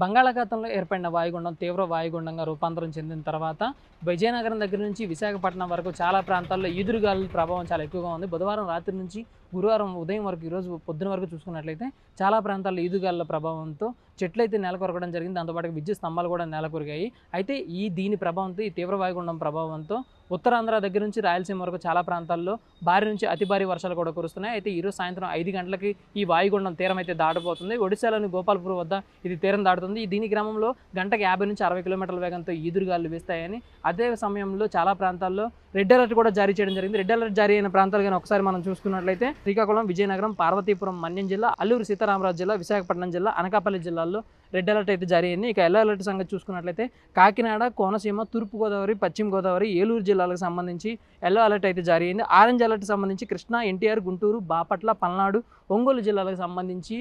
బంగాళాఖాతంలో ఏర్పడిన వాయుగుండం తీవ్ర వాయుగుండంగా రూపాంతరం చెందిన తర్వాత విజయనగరం దగ్గర నుంచి విశాఖపట్నం వరకు చాలా ప్రాంతాల్లో ఈదురుగాలుల ప్రభావం చాలా ఎక్కువగా ఉంది. బుధవారం రాత్రి నుంచి గురువారం ఉదయం వరకు ఈరోజు పొద్దున వరకు చూసుకున్నట్లయితే చాలా ప్రాంతాల్లో ఈదురుగాలుల ప్రభావంతో చెట్లయితే నేలకొరగడం జరిగింది. దాంతోపాటు విద్యుత్ స్తంభాలు కూడా నేలకొరిగాయి. అయితే దీని ప్రభావంతో ఈ తీవ్ర వాయుగుండం ప్రభావంతో ఉత్తరాంధ్ర దగ్గర నుంచి రాయలసీమ వరకు చాలా ప్రాంతాల్లో భారీ నుంచి అతి భారీ వర్షాలు కూడా కురుస్తున్నాయి. అయితే ఈరోజు సాయంత్రం 5 గంటలకి ఈ వాయుగుండం తీరం అయితే దాటబోతుంది. ఒడిశాలోని గోపాల్పూర్ వద్ద ఇది తీరం దాటుతుంది. దీని క్రమంలో గంటకి 50 నుంచి 60 కిలోమీటర్ల వేగంతో ఈదురుగాలు వీస్తాయని, అదే సమయంలో చాలా ప్రాంతాల్లో రెడ్ అలర్ట్ కూడా జారీ చేయడం జరిగింది. రెడ్ అలర్ట్ జారీ అయిన ప్రాంతాలు కానీ ఒకసారి మనం చూసుకున్నట్లయితే శ్రీకాకుళం, విజయనగరం, పార్వతీపురం, మన్యం జిల్లా, అల్లూరు సీతారామరాజు జిల్లా, విశాఖపట్నం జిల్లా, అనకాపల్లి జిల్లాల్లో రెడ్ అలర్ట్ అయితే జారీ అయింది. ఇక ఎల్లో అలర్ట్ సంగతి చూసుకున్నట్లయితే కాకినాడ, కోనసీమ, తూర్పుగోదావరి, పశ్చిమ గోదావరి, ఏలూరు జిల్లాలకు సంబంధించి ఎల్లో అలర్ట్ అయితే జారీ అయింది. ఆరెంజ్ అలర్ట్ సంబంధించి కృష్ణా, ఎన్టీఆర్, గుంటూరు, బాపట్ల, పల్నాడు, ఒంగోలు జిల్లాలకు సంబంధించి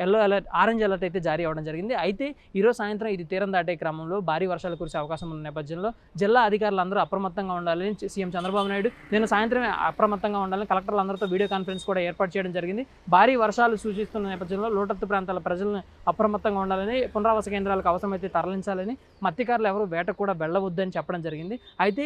ఎల్లో అలర్ట్, ఆరెంజ్ అలర్ట్ అయితే జారీ అవ్వడం జరిగింది. అయితే ఈరోజు సాయంత్రం ఇది తీరం దాటే క్రమంలో భారీ వర్షాలు కురిసే అవకాశం ఉన్న నేపథ్యంలో జిల్లా అధికారులందరూ అప్రమత్తంగా ఉండాలని సీఎం చంద్రబాబు నాయుడు నిన్న సాయంత్రమే అప్రమత్తంగా ఉండాలని కలెక్టర్లందరితో వీడియో కాన్ఫరెన్స్ కూడా ఏర్పాటు చేయడం జరిగింది. భారీ వర్షాలు సూచిస్తున్న నేపథ్యంలో లోతట్టు ప్రాంతాల ప్రజలను అప్రమత్తంగా ఉండాలని, పునరావాస కేంద్రాలకు అవసరమైతే తరలించాలని, మత్స్యకారులు ఎవరు వేటకు కూడా వెళ్ళవద్దని చెప్పడం జరిగింది. అయితే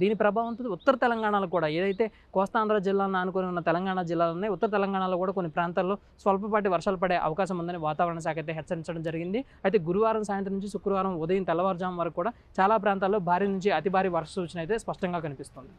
దీని ప్రభావంతో ఉత్తర తెలంగాణలో కూడా ఏదైతే కోస్తాంధ్ర జిల్లాను ఆనుకొని ఉన్న తెలంగాణ జిల్లాలు ఉన్నాయి, ఉత్తర తెలంగాణలో కూడా కొన్ని ప్రాంతాల్లో స్వల్పపాటి వర్షాలు పడే అవకాశం ఉందని వాతావరణ శాఖ అయితే హెచ్చరించడం జరిగింది. అయితే గురువారం సాయంత్రం నుంచి శుక్రవారం ఉదయం తెల్లవారుజాము వరకు కూడా చాలా ప్రాంతాల్లో భారీ నుంచి అతి భారీ వర్ష సూచన అయితే స్పష్టంగా కనిపిస్తుంది.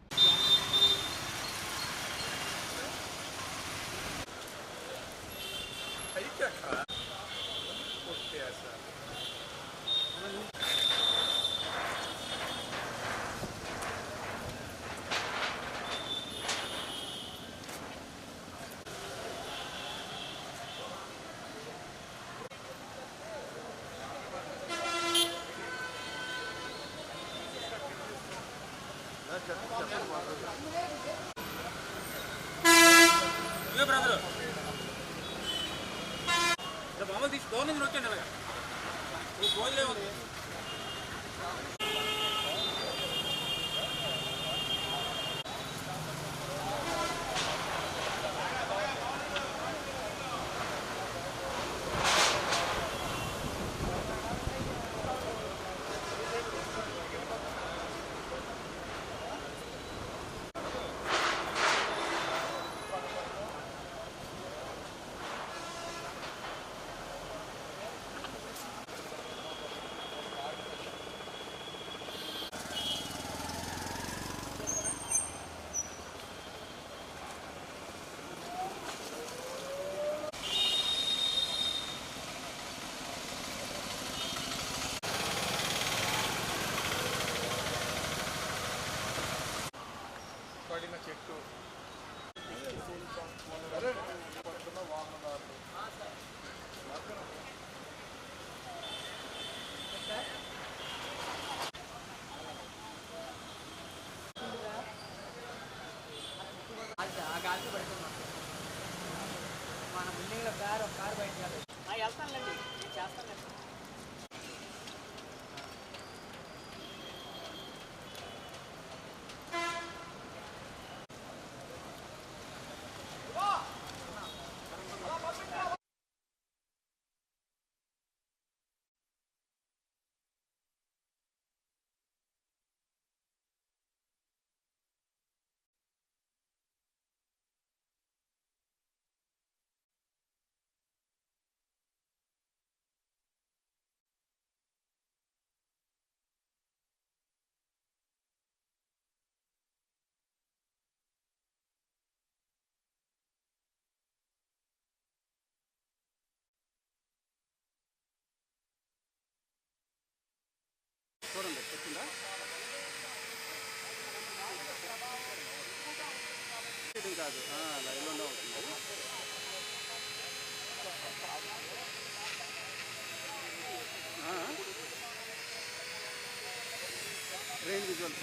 చెట్టు మన బిల్డింగ్లో కారు బయట వెళ్తానులేండి, నేను చేస్తాను. చూడండి వచ్చిందా కాదు లైవ్లోనే అవుతుంది. Train visuals